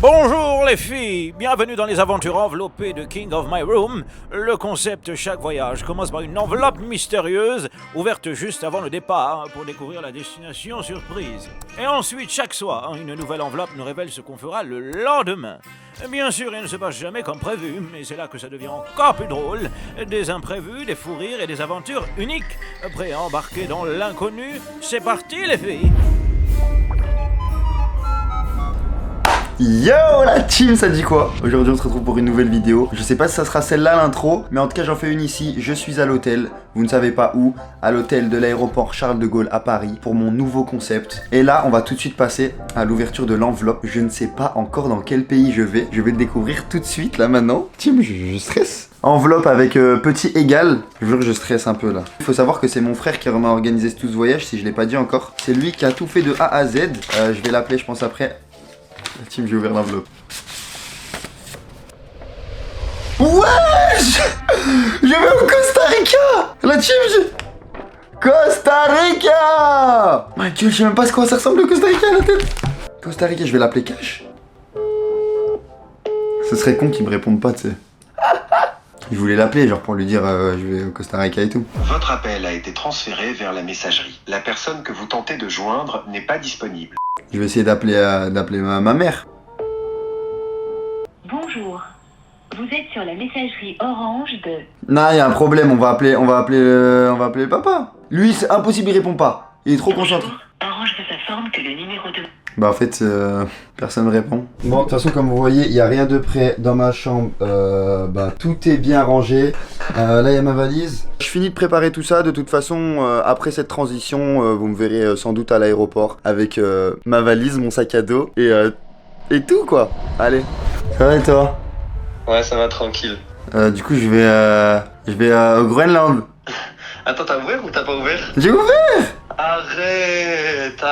Bonjour les filles, bienvenue dans les aventures enveloppées de King of My Room. Le concept de chaque voyage commence par une enveloppe mystérieuse ouverte juste avant le départ pour découvrir la destination surprise. Et ensuite, chaque soir, une nouvelle enveloppe nous révèle ce qu'on fera le lendemain. Bien sûr, il ne se passe jamais comme prévu, mais c'est là que ça devient encore plus drôle. Des imprévus, des fous rires et des aventures uniques. Prêts à embarquer dans l'inconnu, c'est parti les filles! Yo la team, ça dit quoi? Aujourd'hui on se retrouve pour une nouvelle vidéo. Je sais pas si ça sera celle-là l'intro, mais en tout cas j'en fais une ici. Je suis à l'hôtel, vous ne savez pas où, à l'hôtel de l'aéroport Charles de Gaulle à Paris pour mon nouveau concept. Et là on va tout de suite passer à l'ouverture de l'enveloppe. Je ne sais pas encore dans quel pays je vais le découvrir tout de suite là maintenant. Team, je stresse. Enveloppe avec petit égal. Je jure que je stresse un peu là. Il faut savoir que c'est mon frère qui m'a organisé tout ce voyage, si je l'ai pas dit encore. C'est lui qui a tout fait de A à Z. Je vais l'appeler je pense après. La team, j'ai ouvert l'enveloppe. Wesh! Je vais au Costa Rica! La team, Costa Rica! My Dieu, je sais même pas à quoi ça ressemble le Costa Rica à la tête. Costa Rica, je vais l'appeler Cash. Ce serait con qu'il me réponde pas, tu sais. Je voulais l'appeler, genre pour lui dire je vais au Costa Rica et tout. Votre appel a été transféré vers la messagerie. La personne que vous tentez de joindre n'est pas disponible. Je vais essayer d'appeler ma mère. Bonjour, vous êtes sur la messagerie orange de... Non, il y a un problème, on va appeler le papa. Lui, c'est impossible, il répond pas. Il est trop concentré. Orange vous informe que le numéro de... Bah en fait, personne ne répond. Bon, de toute façon, comme vous voyez, il n'y a rien de prêt dans ma chambre. Bah tout est bien rangé. Là, il y a ma valise. Je finis de préparer tout ça. De toute façon, après cette transition, vous me verrez sans doute à l'aéroport avec ma valise, mon sac à dos et tout quoi. Allez, ça va et toi? Ouais, ça va tranquille. Du coup, je vais au Groenland. Attends, t'as ouvert ou t'as pas ouvert? J'ai ouvert! Arrête.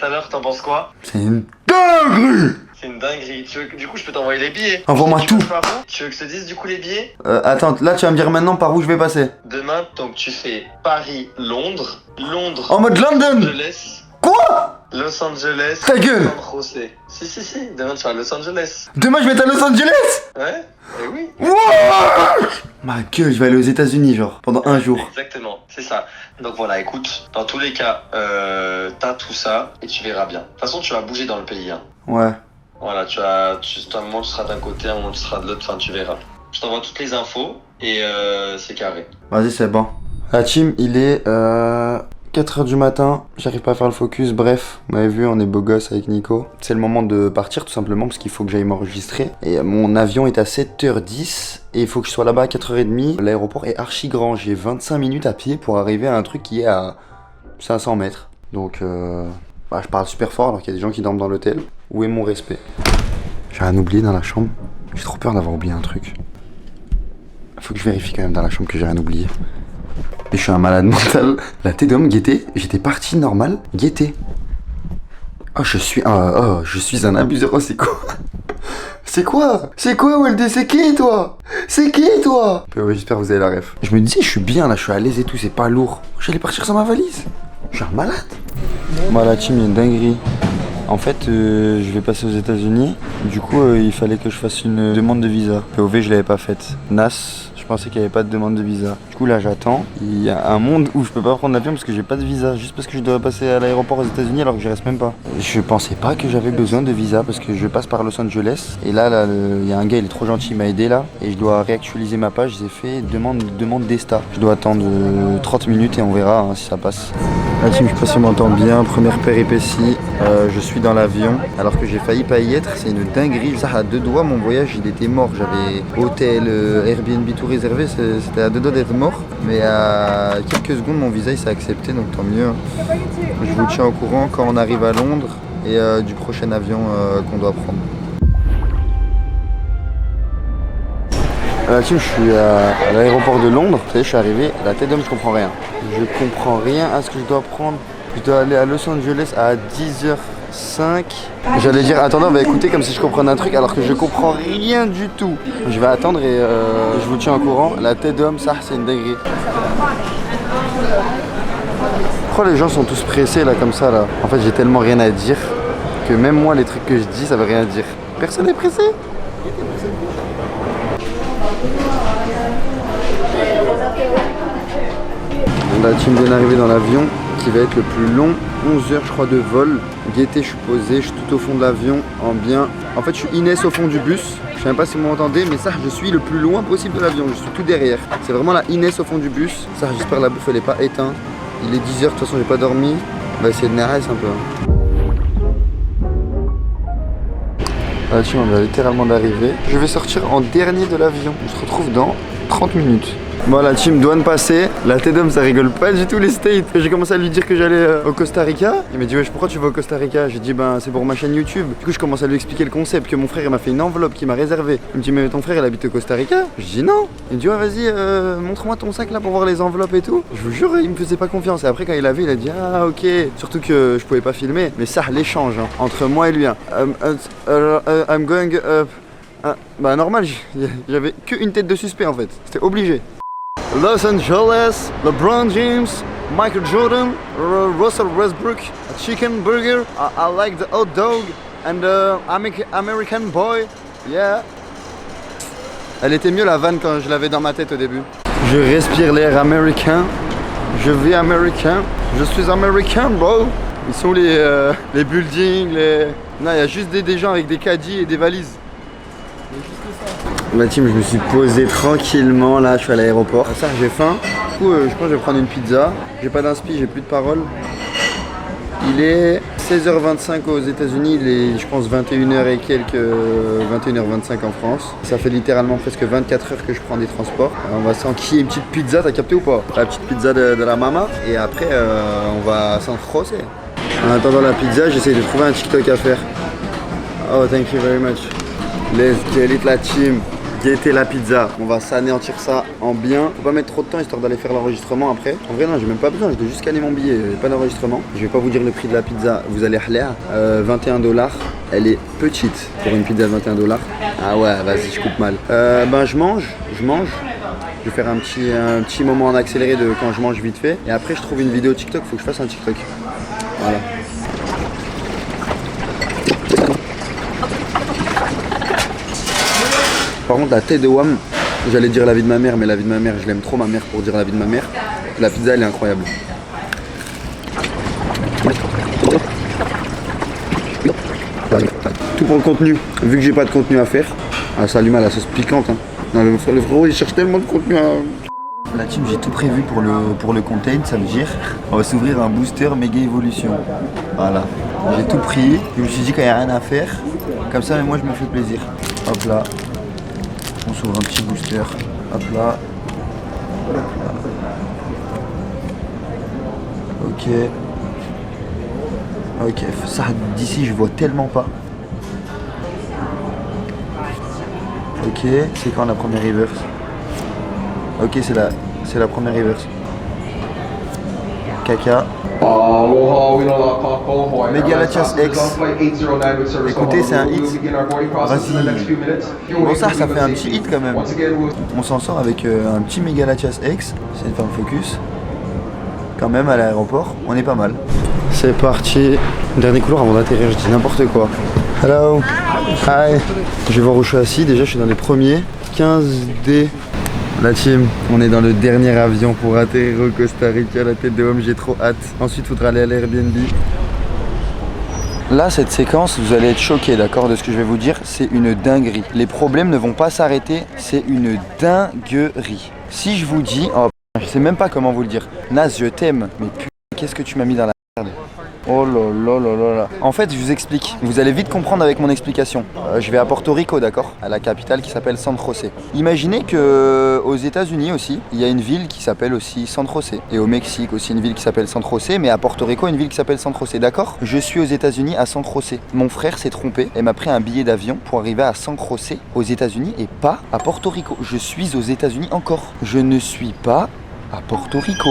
Alors, t'en penses quoi? C'est une dinguerie! C'est une dinguerie. Du coup, je peux t'envoyer les billets. Envoie-moi tout. Tu veux que je te dise du coup les billets? Attends, là tu vas me dire maintenant par où je vais passer. Demain, donc tu fais Paris-Londres. Londres. En mode London! Los Angeles. Quoi? Los Angeles. Ta gueule! San José. Si. Demain, tu vas à Los Angeles. Demain je vais être à Los Angeles! Ouais? Eh oui. Wow! Ma gueule, je vais aller aux États-Unis genre pendant un jour. Exactement, c'est ça. Donc voilà, écoute, dans tous les cas, t'as tout ça et tu verras bien. De toute façon, tu vas bouger dans le pays. Hein. Ouais. Voilà, à un moment tu seras d'un côté, à un moment tu seras de l'autre, enfin tu verras. Je t'envoie toutes les infos et c'est carré. Vas-y, c'est bon. La team, il est 4h du matin, j'arrive pas à faire le focus, bref, vous m'avez vu, on est beau gosse avec Nico. C'est le moment de partir tout simplement parce qu'il faut que j'aille m'enregistrer. Et mon avion est à 7h10 et il faut que je sois là-bas à 4h30. L'aéroport est archi grand, j'ai 25 minutes à pied pour arriver à un truc qui est à 500 mètres. Donc je parle super fort alors qu'il y a des gens qui dorment dans l'hôtel. Où est mon respect? J'ai rien oublié dans la chambre, j'ai trop peur d'avoir oublié un truc. Faut que je vérifie quand même dans la chambre que j'ai rien oublié. Et je suis un malade mental. La tête d'homme, Gaieté, j'étais parti normal, Gaieté. Oh, je suis un abuseur. Oh, c'est quoi? C'est quoi, Walde? C'est qui, toi? Ouais, j'espère que vous avez la ref. Je me disais, je suis bien, là, je suis à l'aise et tout, c'est pas lourd. J'allais partir sans ma valise. Je suis un malade. Moi, la team, il y a une dinguerie. En fait, je vais passer aux États-Unis. Du coup, il fallait que je fasse une demande de visa. POV, je l'avais pas faite. NAS, je pensais qu'il n'y avait pas de demande de visa. Du coup, là, j'attends. Il y a un monde où je peux pas prendre l'avion parce que j'ai pas de visa. Juste parce que je dois passer à l'aéroport aux États-Unis alors que j'y reste même pas. Je pensais pas que j'avais besoin de visa parce que je passe par Los Angeles. Et là, il y a un gars, il est trop gentil, il m'a aidé là. Et je dois réactualiser ma page. J'ai fait demande d'ESTA. Je dois attendre 30 minutes et on verra hein, si ça passe. La team, je sais pas si on m'entend bien. Première péripétie. Je suis dans l'avion alors que j'ai failli pas y être. C'est une dinguerie. Ça, à deux doigts, mon voyage, il était mort. J'avais hôtel, Airbnb tout réservé. C'était à deux doigts d'être mort. Mais à quelques secondes, mon visa, il s'est accepté. Donc tant mieux. Je vous tiens au courant quand on arrive à Londres et du prochain avion qu'on doit prendre. Team, je suis à l'aéroport de Londres. Vous savez, je suis arrivé. La tête d'homme, je comprends rien. Je comprends rien à ce que je dois prendre. Je dois aller à Los Angeles à 10h05. J'allais dire, attendez, on va écouter comme si je comprenais un truc alors que je comprends rien du tout. Je vais attendre et je vous tiens au courant. La tête d'homme, ça, c'est une dinguerie. Pourquoi les gens sont tous pressés là comme ça là? En fait, j'ai tellement rien à dire que même moi, les trucs que je dis, ça veut rien dire. Personne n'est pressé. La team vient d'arriver dans l'avion qui va être le plus long, 11 heures je crois de vol. Gaieté, je suis posé, je suis tout au fond de l'avion en bien. En fait je suis Inès au fond du bus. Je sais même pas si vous m'entendez, mais ça je suis le plus loin possible de l'avion, je suis tout derrière. C'est vraiment la Inès au fond du bus. Ça j'espère la bouffe elle est pas éteinte. Il est 10 heures, de toute façon j'ai pas dormi. On va essayer de narrer un peu. La team on va littéralement d'arriver. Je vais sortir en dernier de l'avion. On se retrouve dans 30 minutes. Bon, la team douane passée. La tête d'homme ça rigole pas du tout les States. J'ai commencé à lui dire que j'allais au Costa Rica. Il m'a dit wesh pourquoi tu vas au Costa Rica? J'ai dit ben c'est pour ma chaîne YouTube. Du coup je commence à lui expliquer le concept, que mon frère il m'a fait une enveloppe qu'il m'a réservée. Il me dit mais ton frère il habite au Costa Rica? Je dis non. Il me dit ouais vas-y montre-moi ton sac là pour voir les enveloppes et tout. Je vous jure il me faisait pas confiance. Et après quand il a vu il a dit ah ok. Surtout que je pouvais pas filmer. Mais ça l'échange hein, entre moi et lui hein. I'm going bah normal j'avais qu'une tête de suspect en fait. C'était obligé. Los Angeles, LeBron James, Michael Jordan, Russell Westbrook, a chicken burger, I like the hot dog and American boy, yeah. Elle était mieux la vanne quand je l'avais dans ma tête au début. Je respire l'air américain, je vis américain, je suis américain bro. Ils sont les buildings, Non, il y a juste des gens avec des caddies et des valises. La team, je me suis posé tranquillement là, je suis à l'aéroport. Ça, j'ai faim. Du coup, je pense que je vais prendre une pizza. J'ai pas d'inspi, j'ai plus de paroles. Il est 16h25 aux États-Unis, il est, je pense, 21h et quelques, 21h25 en France. Ça fait littéralement presque 24 heures que je prends des transports. On va s'enquiller une petite pizza, t'as capté ou pas? La petite pizza de la mama. Et après, on va s'en crosser. En attendant la pizza, j'essaie de trouver un TikTok à faire. Oh, thank you very much. Let's get it la team. Gaieté la pizza. On va s'anéantir ça en bien. Faut pas mettre trop de temps histoire d'aller faire l'enregistrement après. En vrai non, j'ai même pas besoin, je dois juste scanner mon billet, j'ai pas d'enregistrement. Je vais pas vous dire le prix de la pizza, vous allez relire. 21$. Elle est petite pour une pizza de 21$. Ah ouais, vas-y, je coupe mal. Ben je mange. Je vais faire un petit moment en accéléré de quand je mange vite fait. Et après je trouve une vidéo TikTok, faut que je fasse un TikTok. Voilà. Par contre la tête de Wham, j'allais dire la vie de ma mère, mais la vie de ma mère, je l'aime trop ma mère pour dire la vie de ma mère. La pizza elle est incroyable. Tout pour le contenu, vu que j'ai pas de contenu à faire. Ah, ça allume à la sauce piquante hein. Non, le frérot il cherche tellement de contenu à... La team j'ai tout prévu pour le content, ça veut dire on va s'ouvrir un booster méga évolution. Voilà, j'ai tout pris, je me suis dit qu'il n'y a rien à faire, comme ça mais moi je me fais plaisir. Hop là. On s'ouvre un petit booster, hop là. Ok. Ok, ça d'ici je vois tellement pas. Ok, c'est quand la première reverse? Ok, c'est la première reverse. Caca. Megalachas X. Écoutez, c'est un hit. Vas-y. Bon, ça fait un petit hit quand même. On s'en sort avec un petit Megalachas X. C'est une faire le focus. Quand même, à l'aéroport, on est pas mal. C'est parti. Dernier couloir avant d'atterrir, je dis n'importe quoi. Hello. Hi. Je vais voir où je suis assis. Déjà, je suis dans les premiers. 15D. La team, on est dans le dernier avion pour atterrir au Costa Rica, la tête de homme, j'ai trop hâte. Ensuite, il faudra aller à l'Airbnb. Là, cette séquence, vous allez être choqués, d'accord, de ce que je vais vous dire, c'est une dinguerie. Les problèmes ne vont pas s'arrêter, c'est une dinguerie. Si je vous dis, oh je sais même pas comment vous le dire, Naz, je t'aime, mais putain, qu'est-ce que tu m'as mis dans la merde. Oh là là là là là. En fait, je vous explique. Vous allez vite comprendre avec mon explication. Je vais à Porto Rico, d'accord, à la capitale qui s'appelle San José. Imaginez que aux États-Unis aussi, il y a une ville qui s'appelle aussi San José. Et au Mexique aussi une ville qui s'appelle San José, mais à Porto Rico une ville qui s'appelle San José, d'accord. Je suis aux États-Unis à San José. Mon frère s'est trompé et m'a pris un billet d'avion pour arriver à San José aux États-Unis et pas à Porto Rico. Je suis aux États-Unis encore. Je ne suis pas à Porto Rico.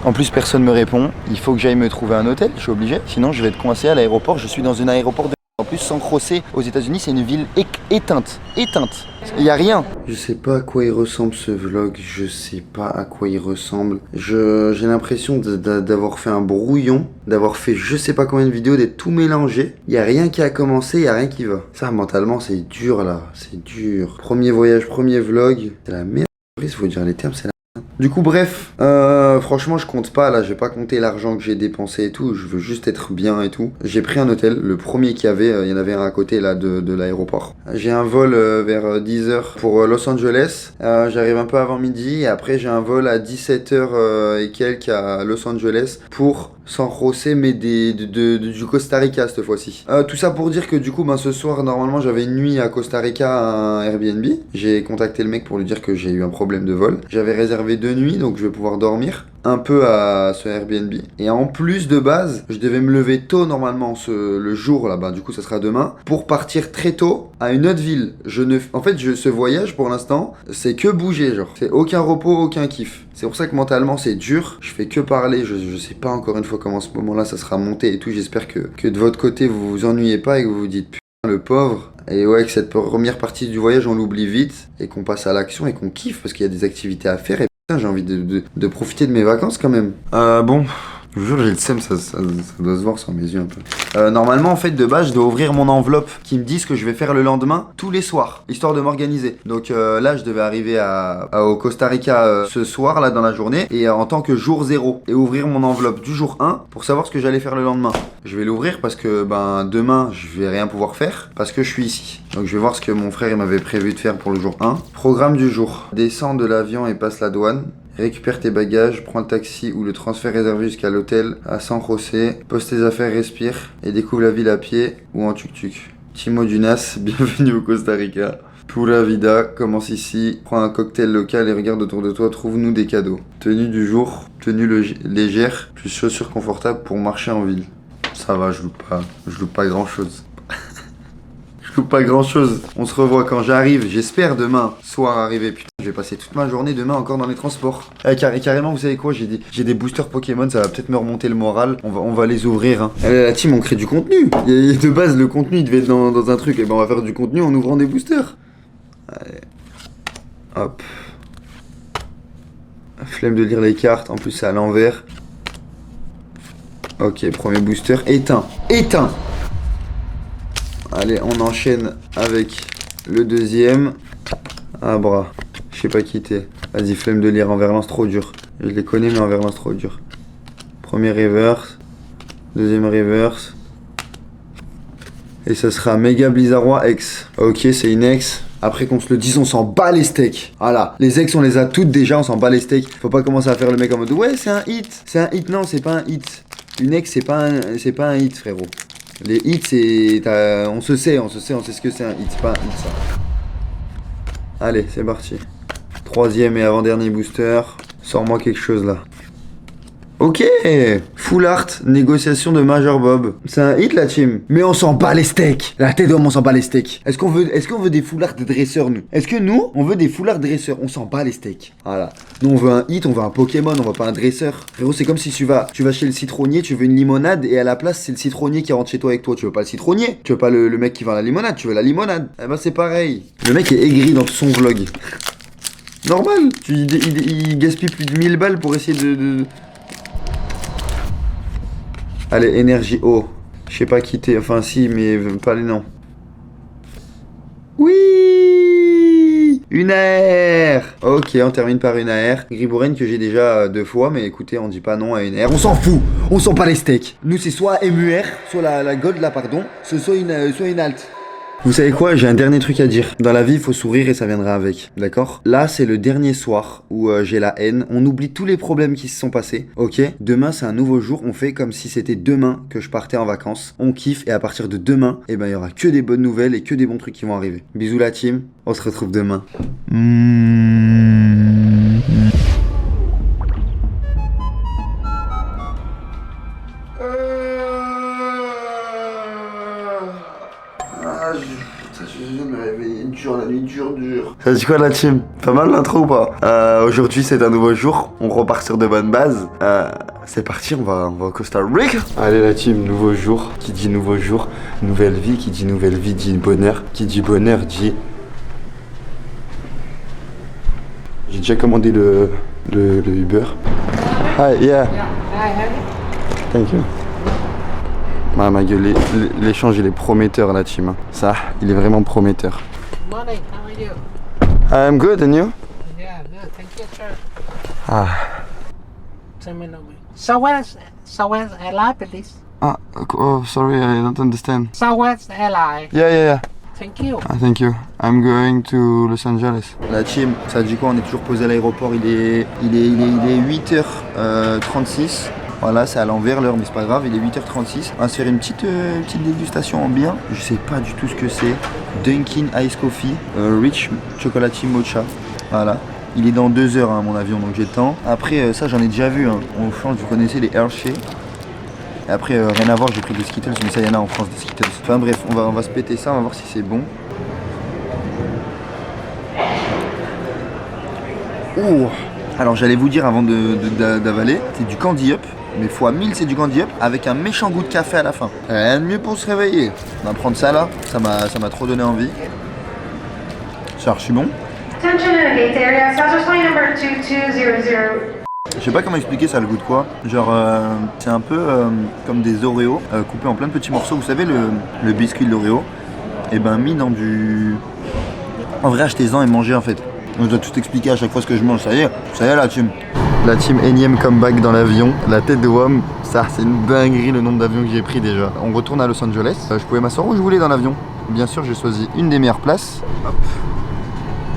En plus, personne me répond. Il faut que j'aille me trouver un hôtel, je suis obligé. Sinon, je vais être coincé à l'aéroport. Je suis dans un aéroport de... En plus, plus, San José aux États-Unis, c'est une ville éteinte. Éteinte. Il y a rien. Je sais pas à quoi il ressemble ce vlog. Je sais pas à quoi il ressemble. J'ai l'impression d'avoir fait un brouillon, d'avoir fait je sais pas combien de vidéos, d'être tout mélangé. Il y a rien qui a commencé, il y a rien qui va. Ça, mentalement, c'est dur là. C'est dur. Premier voyage, premier vlog. C'est la merde. Il faut dire les termes, c'est la... Du coup bref, franchement je compte pas là, j'ai pas compté l'argent que j'ai dépensé et tout, je veux juste être bien et tout. J'ai pris un hôtel, le premier qu'il y avait, il y en avait un à côté là de l'aéroport. J'ai un vol vers 10h pour Los Angeles, j'arrive un peu avant midi et après j'ai un vol à 17h et quelques à Los Angeles pour San José mais du Costa Rica cette fois-ci. Tout ça pour dire que du coup ce soir normalement j'avais une nuit à Costa Rica à un Airbnb. J'ai contacté le mec pour lui dire que j'ai eu un problème de vol. J'avais réservé 2 nuits donc je vais pouvoir dormir un peu à ce Airbnb. Et en plus de base, je devais me lever tôt normalement le jour là, du coup ça sera demain, pour partir très tôt à une autre ville. Ce voyage pour l'instant, c'est que bouger genre. C'est aucun repos, aucun kiff. C'est pour ça que mentalement c'est dur. Je fais que parler, je sais pas encore une fois comment ce moment-là ça sera monté et tout. J'espère que de votre côté vous vous ennuyez pas et que vous vous dites putain le pauvre. Et ouais, que cette première partie du voyage on l'oublie vite et qu'on passe à l'action et qu'on kiffe parce qu'il y a des activités à faire et putain j'ai envie de profiter de mes vacances quand même. Bon... Je vous jure, j'ai le seum, ça doit se voir sur mes yeux un peu. Normalement, en fait, de base, je dois ouvrir mon enveloppe qui me dit ce que je vais faire le lendemain, tous les soirs, histoire de m'organiser. Donc là, je devais arriver au Costa Rica ce soir, là, dans la journée, et en tant que jour 0, et ouvrir mon enveloppe du jour 1 pour savoir ce que j'allais faire le lendemain. Je vais l'ouvrir parce que, demain, je vais rien pouvoir faire, parce que je suis ici. Donc je vais voir ce que mon frère il m'avait prévu de faire pour le jour 1. Programme du jour. Descends de l'avion et passe la douane. Récupère tes bagages, prends le taxi ou le transfert réservé jusqu'à l'hôtel à San José, pose tes affaires, respire et découvre la ville à pied ou en tuk-tuk. Timo Dunas, bienvenue au Costa Rica. Pura vida, commence ici, prends un cocktail local et regarde autour de toi, trouve-nous des cadeaux. Tenue du jour, tenue légère, plus chaussures confortables pour marcher en ville. Ça va, je loupe pas grand chose. Pas grand chose. On se revoit quand j'arrive, j'espère demain soir arriver. Putain, je vais passer toute ma journée demain encore dans les transports. Carrément, vous savez quoi, j'ai des boosters Pokémon, ça va peut-être me remonter le moral. On va les ouvrir. Hein. La team, on crée du contenu. De base, le contenu il devait être dans un truc. Et on va faire du contenu en ouvrant des boosters. Allez. Hop. Flemme de lire les cartes. En plus, c'est à l'envers. Ok, premier booster. Éteint. Allez, on enchaîne avec le deuxième. Ah, bras. Je sais pas quitter. Vas-y, flemme de lire. En verlance, trop dur. Je les connais, mais en verlance, trop dur. Premier reverse. Deuxième reverse. Et ça sera Méga Blizzard X. Ok, c'est une X. Après qu'on se le dise, on s'en bat les steaks. Voilà. Les ex, on les a toutes déjà, on s'en bat les steaks. Faut pas commencer à faire le mec en mode ouais, c'est un hit. C'est un hit. Non, c'est pas un hit. Une ex, c'est pas un hit, frérot. Les hits, c'est... On sait ce que c'est un hit, c'est pas un hit ça. Allez, c'est parti. Troisième et avant-dernier booster. Sors-moi quelque chose là. Ok, Full Art, négociation de Major Bob. C'est un hit la team. Mais on s'en bat les steaks. La tête d'homme, on s'en bat les steaks. Est-ce qu'on veut des Full Art dresseurs nous? Est-ce que nous, on veut des Full Art dresseurs? On s'en bat les steaks. Voilà. Nous on veut un hit, on veut un Pokémon, on veut pas un dresseur. Frérot, c'est comme si tu vas chez le citronnier, tu veux une limonade et à la place c'est le citronnier qui rentre chez toi avec toi. Tu veux pas le citronnier, tu veux pas le mec qui vend la limonade, tu veux la limonade. Eh ben c'est pareil. Le mec est aigri dans son vlog. Normal. Il gaspille plus de 1000 balles pour essayer de... Allez, énergie eau. Je sais pas quitter. Enfin, si, mais pas les noms. Oui, une AR. Ok, on termine par une AR. Gribouren que j'ai déjà 2 fois, mais écoutez, on dit pas non à une AR. On s'en fout. On sent pas les steaks. Nous, c'est soit MUR, soit la gold là, pardon, soit une alt. Vous savez quoi, j'ai un dernier truc à dire. Dans la vie, il faut sourire et ça viendra avec, d'accord? Là, c'est le dernier soir où j'ai la haine. On oublie tous les problèmes qui se sont passés, ok? Demain, c'est un nouveau jour. On fait comme si c'était demain que je partais en vacances. On kiffe et à partir de demain, il y aura que des bonnes nouvelles et que des bons trucs qui vont arriver. Bisous la team, on se retrouve demain. Je viens de me réveiller dur, la nuit dure. Ça dit quoi la team? Pas mal l'intro ou pas? Aujourd'hui c'est un nouveau jour, on repart sur de bonnes bases. C'est parti, on va au Costa Rica. Allez la team, nouveau jour. Qui dit nouveau jour, nouvelle vie. Qui dit nouvelle vie dit bonheur. Qui dit bonheur dit... J'ai déjà commandé le Uber. Hi, yeah. Thank you. Ah, ma gueule, l'échange il est prometteur la team. Ça, il est vraiment prometteur. Morning, how are you? I'm good, and you? Yeah, good, thank you, sir. Ah, Send me number. Southwest LI, please. oh, sorry, I don't understand. Southwest LI. Yeah. Thank you. Ah, thank you. I'm going to Los Angeles. La team, ça dit quoi? On est toujours posé à l'aéroport. Il est 8h36. Voilà, c'est à l'envers l'heure, mais c'est pas grave. Il est 8h36. On va se faire une petite dégustation en bien. Je sais pas du tout ce que c'est. Dunkin' Ice Coffee, Rich Chocolatey Mocha. Voilà. Il est dans 2 heures, mon avion, donc j'ai le temps. Après, ça, j'en ai déjà vu. On change, vous connaissez les Hershey. Et après, rien à voir, j'ai pris des Skittles, mais ça, y en a en France, des Skittles. Enfin bref, on va se péter ça, on va voir si c'est bon. Oh. Alors, j'allais vous dire avant d'avaler, c'est du Candy Up. Mais fois 1000, c'est du Candy Up avec un méchant goût de café à la fin. Rien de mieux pour se réveiller. On va prendre ça là, ça m'a trop donné envie. C'est archi bon. Attention in the gates area, Southwest flight number 2200. Je sais pas comment expliquer ça, le goût de quoi. Genre, c'est un peu comme des Oreos coupés en plein de petits morceaux. Vous savez, le biscuit de l'Oreo, et ben mis dans du... En vrai, achetez-en et mangez en fait. Je dois tout expliquer à chaque fois ce que je mange. Ça y est la team. La team énième comeback dans l'avion. La tête de WOM, ça c'est une dinguerie le nombre d'avions que j'ai pris déjà. On retourne à Los Angeles. Je pouvais m'asseoir où je voulais dans l'avion. Bien sûr, j'ai choisi une des meilleures places. Hop.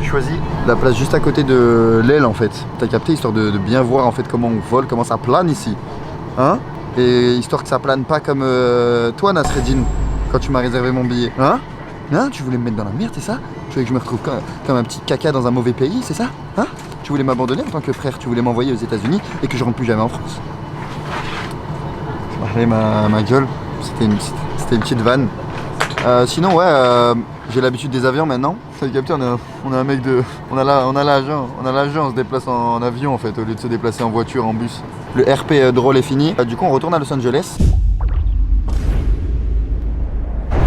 J'ai choisi la place juste à côté de l'aile en fait. T'as capté, histoire de bien voir en fait comment on vole, comment ça plane ici. Hein? Et histoire que ça plane pas comme toi Nasreddin, quand tu m'as réservé mon billet. Hein? Hein? Tu voulais me mettre dans la merde, c'est ça? Tu voulais que je me retrouve comme un petit caca dans un mauvais pays, c'est ça? Hein? Tu voulais m'abandonner en tant que frère, tu voulais m'envoyer aux États-Unis et que je rentre plus jamais en France. Allez ma gueule, c'était une petite vanne. Sinon ouais, j'ai l'habitude des avions maintenant. T'as capté, on a un mec de... On a l'agent, on se déplace en avion en fait, au lieu de se déplacer en voiture, en bus. Le RP drôle est fini. Du coup on retourne à Los Angeles.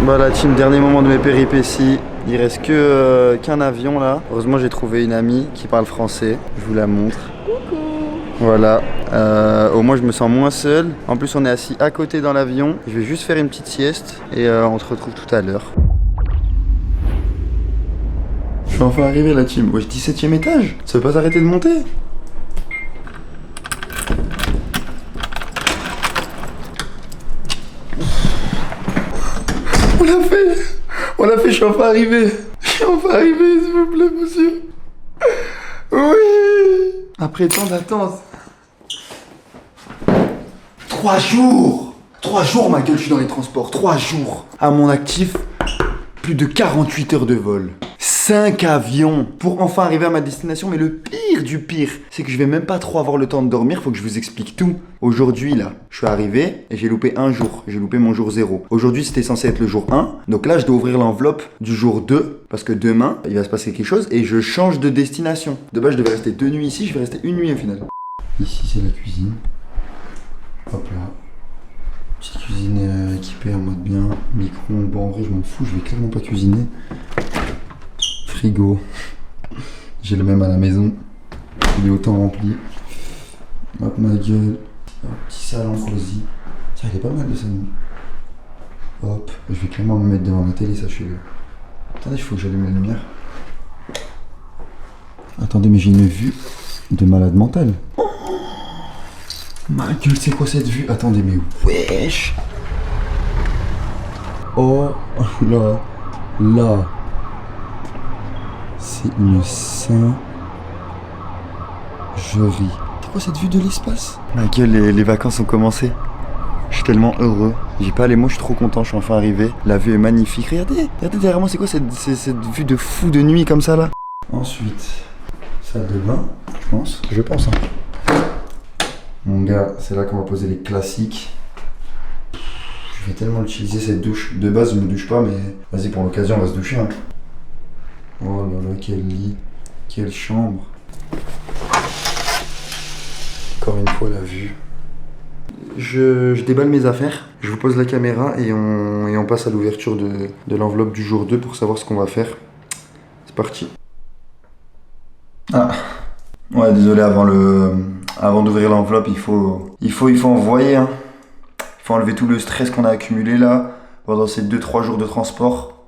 Voilà team, dernier moment de mes péripéties. Il reste qu'un avion là. Heureusement j'ai trouvé une amie qui parle français. Je vous la montre. Coucou. Voilà. Au moins je me sens moins seul. En plus on est assis à côté dans l'avion. Je vais juste faire une petite sieste et on se retrouve tout à l'heure. Je suis enfin arrivé la team. Wesh, 17ème étage. Ça veut pas s'arrêter de monter. On l'a fait, je suis enfin arrivé. S'il vous plaît, monsieur. Oui. Après tant d'attente. 3 jours. 3 jours, ma gueule, je suis dans les transports. 3 jours. À mon actif, plus de 48 heures de vol. 5 avions pour enfin arriver à ma destination. Mais le pire du pire, c'est que je vais même pas trop avoir le temps de dormir. Faut que je vous explique tout. Aujourd'hui, là, je suis arrivé et j'ai loupé un jour. J'ai loupé mon jour 0. Aujourd'hui, c'était censé être le jour 1. Donc là, je dois ouvrir l'enveloppe du jour 2. Parce que demain, il va se passer quelque chose et je change de destination. De base, je devais rester 2 nuits ici. Je vais rester 1 nuit au final. Ici, c'est la cuisine. Hop là. Petite cuisine équipée en mode bien. Micro-ondes. Bon, en vrai, je m'en fous. Je vais clairement pas cuisiner. Frigo. J'ai le même à la maison. Il est autant rempli. Hop, ma gueule. Hop, petit salon cosy. Tiens, il est pas mal le salon. Hop, je vais clairement me mettre devant la télé, sachez-le. Attendez, il faut que j'allume la lumière. Attendez, mais j'ai une vue de malade mental. Oh, ma gueule, c'est quoi cette vue? Attendez, mais wesh. Oh là là. C'est une singerie. C'est quoi cette vue de l'espace? Ma gueule, les vacances ont commencé. Je suis tellement heureux. J'ai pas les mots, je suis trop content, je suis enfin arrivé. La vue est magnifique. Regardez derrière moi, c'est quoi cette vue de fou de nuit comme ça là? Ensuite, salle de bain, je pense. Hein. Mon gars, c'est là qu'on va poser les classiques. Je vais tellement utiliser cette douche. De base, je me douche pas, mais vas-y, pour l'occasion, on va se doucher. Hein. Oh là là, quel lit, quelle chambre. Encore une fois, la vue. je déballe mes affaires, je vous pose la caméra et on passe à l'ouverture de l'enveloppe du jour 2 pour savoir ce qu'on va faire. C'est parti. Ah, ouais, désolé, avant d'ouvrir l'enveloppe, il faut envoyer, hein. Il faut enlever tout le stress qu'on a accumulé là pendant ces 2-3 jours de transport.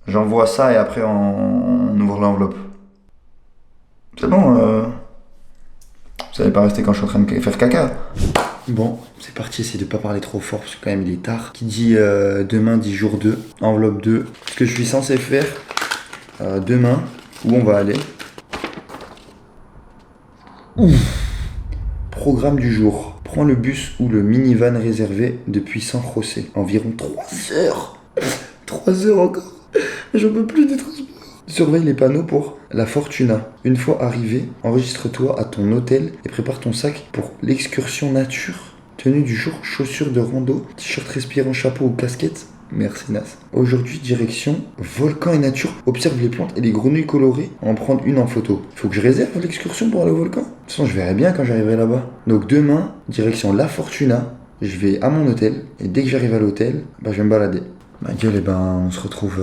J'envoie ça et après on ouvre l'enveloppe. C'est bon, vous allez pas rester quand je suis en train de faire caca. Bon, c'est parti, essayez de pas parler trop fort parce que quand même il est tard. Qui dit demain dit jour 2, enveloppe 2. Ce que je suis censé faire demain, où on va aller. Ouf. Programme du jour. Prends le bus ou le minivan réservé depuis San José. Environ 3 heures. 3 heures encore. J'en peux plus des transports. Surveille les panneaux pour la Fortuna. Une fois arrivé, enregistre-toi à ton hôtel et prépare ton sac pour l'excursion nature. Tenue du jour, chaussures de rando, t-shirt respirant, chapeau ou casquette. Merci Nas. Aujourd'hui, direction volcan et nature. Observe les plantes et les grenouilles colorées. En prendre une en photo. Faut que je réserve l'excursion pour aller au volcan. De toute façon, je verrai bien quand j'arriverai là-bas. Donc demain, direction La Fortuna. Je vais à mon hôtel. Et dès que j'arrive à l'hôtel, bah, je vais me balader. Ma gueule, et ben, on se retrouve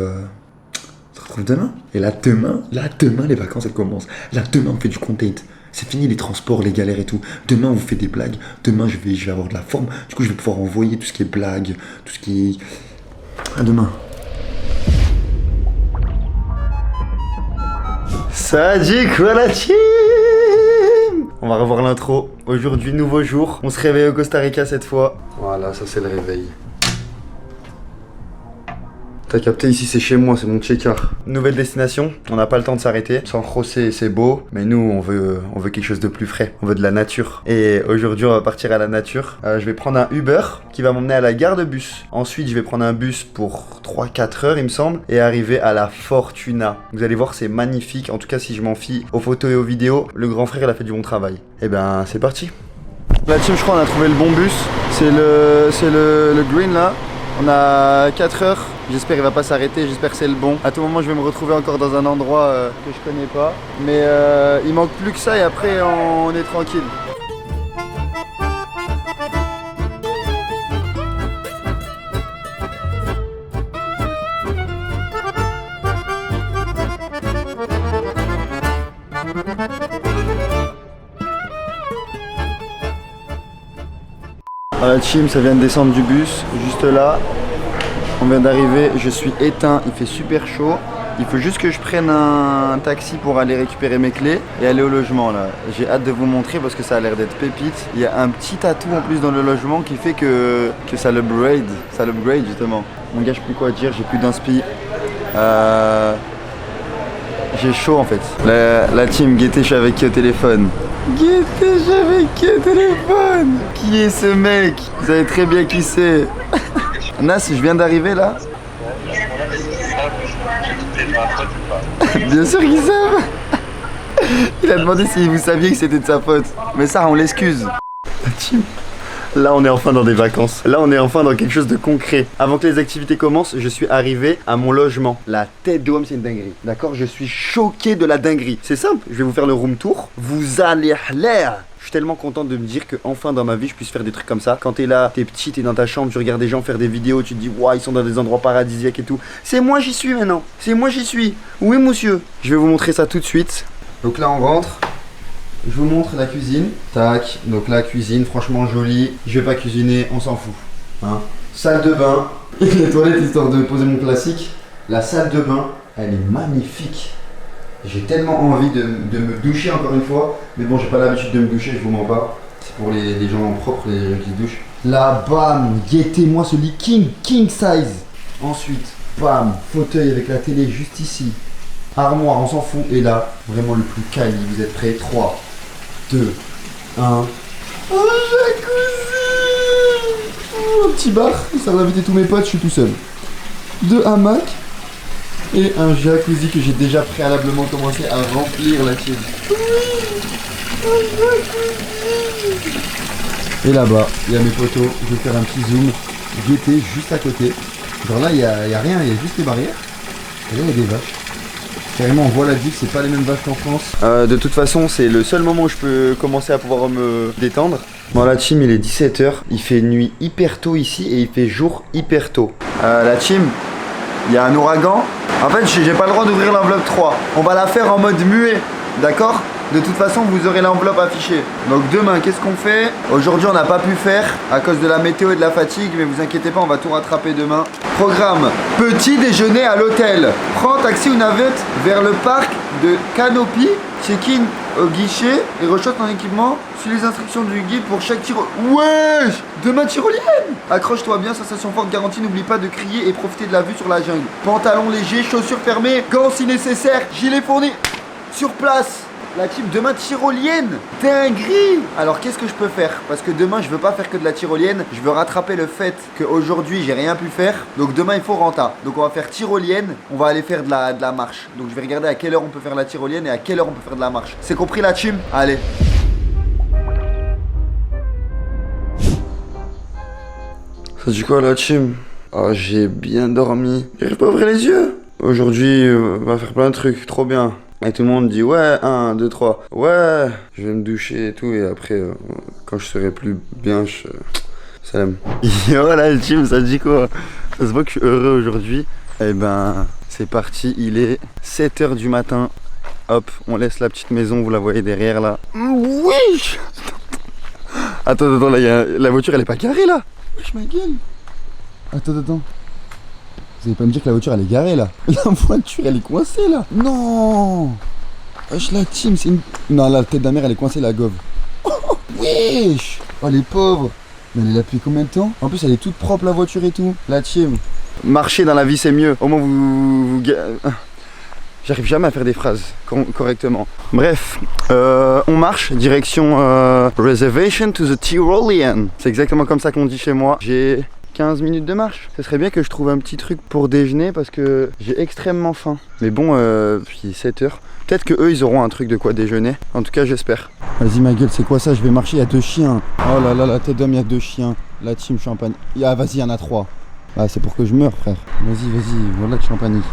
demain. Et là, demain, les vacances, elles commencent. Là, demain, on fait du content. C'est fini les transports, les galères et tout. Demain, on vous fait des blagues. Demain, je vais avoir de la forme. Du coup, je vais pouvoir envoyer tout ce qui est blagues, tout ce qui est... À demain. Ça dit quoi la team? On va revoir l'intro. Aujourd'hui, nouveau jour. On se réveille au Costa Rica cette fois. Voilà, ça c'est le réveil. T'as capté, ici c'est chez moi, c'est mon check-out. Nouvelle destination, on n'a pas le temps de s'arrêter. San José c'est beau, mais nous on veut quelque chose de plus frais. On veut de la nature. Et aujourd'hui on va partir à la nature. Je vais prendre un Uber qui va m'emmener à la gare de bus. Ensuite je vais prendre un bus pour 3-4 heures il me semble. Et arriver à la Fortuna. Vous allez voir c'est magnifique. En tout cas si je m'en fie aux photos et aux vidéos, le grand frère il a fait du bon travail. Et ben c'est parti. La team je crois on a trouvé le bon bus. C'est le green là. On a 4 heures, j'espère qu'il va pas s'arrêter, j'espère que c'est le bon. À tout moment je vais me retrouver encore dans un endroit que je connais pas. Mais il manque plus que ça et après on est tranquille. La team, ça vient de descendre du bus, juste là. On vient d'arriver, je suis éteint, il fait super chaud. Il faut juste que je prenne un taxi pour aller récupérer mes clés et aller au logement là. J'ai hâte de vous montrer parce que ça a l'air d'être pépite. Il y a un petit atout en plus dans le logement qui fait que ça l'upgrade. Ça l'upgrade justement. Mon gars, je sais plus quoi dire, j'ai plus d'inspi. J'ai chaud en fait. La team, Guetté, je suis avec qui au téléphone? Guetté, je suis avec qui au téléphone? Qui est ce mec? Vous savez très bien qui c'est. Nas, je viens d'arriver là. Bien sûr qu'ils savent. Il a demandé si vous saviez que c'était de sa faute. Mais ça, on l'excuse. Là, on est enfin dans des vacances. Là, on est enfin dans quelque chose de concret. Avant que les activités commencent, je suis arrivé à mon logement. La tête de homme, c'est une dinguerie. D'accord? Je suis choqué de la dinguerie. C'est simple, je vais vous faire le room tour. Vous allez l'air. Je suis tellement content de me dire que enfin dans ma vie, je puisse faire des trucs comme ça. Quand t'es là, t'es petit, t'es dans ta chambre, tu regardes des gens faire des vidéos, tu te dis, waouh, ils sont dans des endroits paradisiaques et tout. C'est moi, j'y suis maintenant. C'est moi, j'y suis. Oui, monsieur. Je vais vous montrer ça tout de suite. Donc là, on rentre. Je vous montre la cuisine. Tac, donc la cuisine, franchement jolie. Je vais pas cuisiner, on s'en fout. Hein. Salle de bain. Les toilettes, histoire de poser mon classique. La salle de bain, elle est magnifique. J'ai tellement envie de me doucher encore une fois. Mais bon, j'ai pas l'habitude de me doucher, je vous mens pas. C'est pour les gens propres, les gens qui se douchent. Là, bam, guettez-moi ce lit king size. Ensuite, bam, fauteuil avec la télé juste ici. Armoire, on s'en fout. Et là, vraiment le plus quali. Vous êtes prêts? 3, 2, 1. Oh, jacuzzi! Un petit bar, ça va inviter tous mes potes, je suis tout seul. 2 hamacs et un jacuzzi que j'ai déjà préalablement commencé à remplir la tienne. Oui! Un jacuzzi! Et là-bas, il y a mes poteaux, je vais faire un petit zoom. Guetté juste à côté. Genre là, il y a rien, il y a juste les barrières. Et là, il y a des vaches. Carrément, on voit la diff, c'est pas les mêmes vaches qu'en France. De toute façon, c'est le seul moment où je peux commencer à pouvoir me détendre. Bon, la team, il est 17h. Il fait nuit hyper tôt ici et il fait jour hyper tôt. La team, il y a un ouragan. En fait, j'ai pas le droit d'ouvrir l'enveloppe 3. On va la faire en mode muet, d'accord? De toute façon, vous aurez l'enveloppe affichée. Donc demain, qu'est-ce qu'on fait? Aujourd'hui, on n'a pas pu faire à cause de la météo et de la fatigue, mais vous inquiétez pas, on va tout rattraper demain. Programme, petit déjeuner à l'hôtel. Prends taxi ou navette vers le parc de Canopy. Check-in au guichet et rechote ton équipement. Suis les instructions du guide pour chaque tyrolienne. Wesh! Demain tyrolienne! Accroche-toi bien, sensation forte garantie. N'oublie pas de crier et profiter de la vue sur la jungle. Pantalon léger, chaussures fermées, gants si nécessaire, gilet fourni. Sur place. La team demain tyrolienne. Dinguerie. Alors qu'est-ce que je peux faire? Parce que demain je veux pas faire que de la tyrolienne. Je veux rattraper le fait qu'aujourd'hui j'ai rien pu faire. Donc demain il faut renta. Donc on va faire tyrolienne. On va aller faire de la marche. Donc je vais regarder à quelle heure on peut faire la tyrolienne et à quelle heure on peut faire de la marche. C'est compris la team? Allez. Ça dit quoi la team? Oh, j'ai bien dormi. J'arrive pas à ouvrir les yeux. Aujourd'hui on va faire plein de trucs. Trop bien. Et tout le monde dit ouais, 1, 2, 3. Ouais, je vais me doucher et tout. Et après, quand je serai plus bien, salam. Yo la team, ça dit quoi? Ça se voit que je suis heureux aujourd'hui. Eh ben, c'est parti. Il est 7h du matin. Hop, on laisse la petite maison. Vous la voyez derrière là. Oui. Attends, là, la voiture elle est pas garée là. Wesh ma gueule. Attends. Vous allez pas me dire que la voiture elle est garée là? La voiture elle est coincée là? Non! Wesh la team, c'est une... Non, la tête de la mère elle est coincée la gove. Oh, wesh! Oh les pauvres! Mais elle est là depuis combien de temps? En plus elle est toute propre la voiture et tout. La team. Marcher dans la vie c'est mieux. Au moins vous... J'arrive jamais à faire des phrases correctement. Bref, on marche direction Reservation to the Tyrolean. C'est exactement comme ça qu'on dit chez moi. J'ai 15 minutes de marche. Ce serait bien que je trouve un petit truc pour déjeuner parce que j'ai extrêmement faim. Mais bon, puis 7h. Peut-être que eux ils auront un truc de quoi déjeuner. En tout cas, j'espère. Vas-y ma gueule, c'est quoi ça? Je vais marcher, il y a 2 chiens. Oh là là, la tête d'homme, il y a 2 chiens. La team, je suis en panique. Ah vas-y, il y en a 3. Ah c'est pour que je meure frère. Vas-y, voilà que je suis en panique.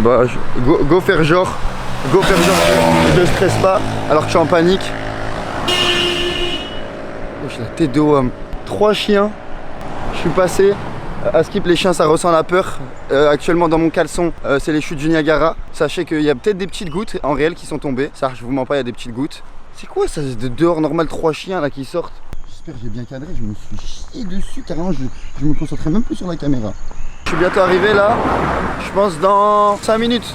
Bah, go faire genre. Je stresse pas alors que je suis en panique. Wesh, la tête de homme. 3 chiens. Je suis passé. À Skip, les chiens ça ressent la peur. Actuellement dans mon caleçon, c'est les chutes du Niagara. Sachez qu'il y a peut-être des petites gouttes en réel qui sont tombées. Ça, je vous mens pas, il y a des petites gouttes. C'est quoi ça de dehors normal, 3 chiens là qui sortent? J'espère que j'ai bien cadré, je me suis chié dessus carrément, je me concentrais même plus sur la caméra. Je suis bientôt arrivé là, je pense dans 5 minutes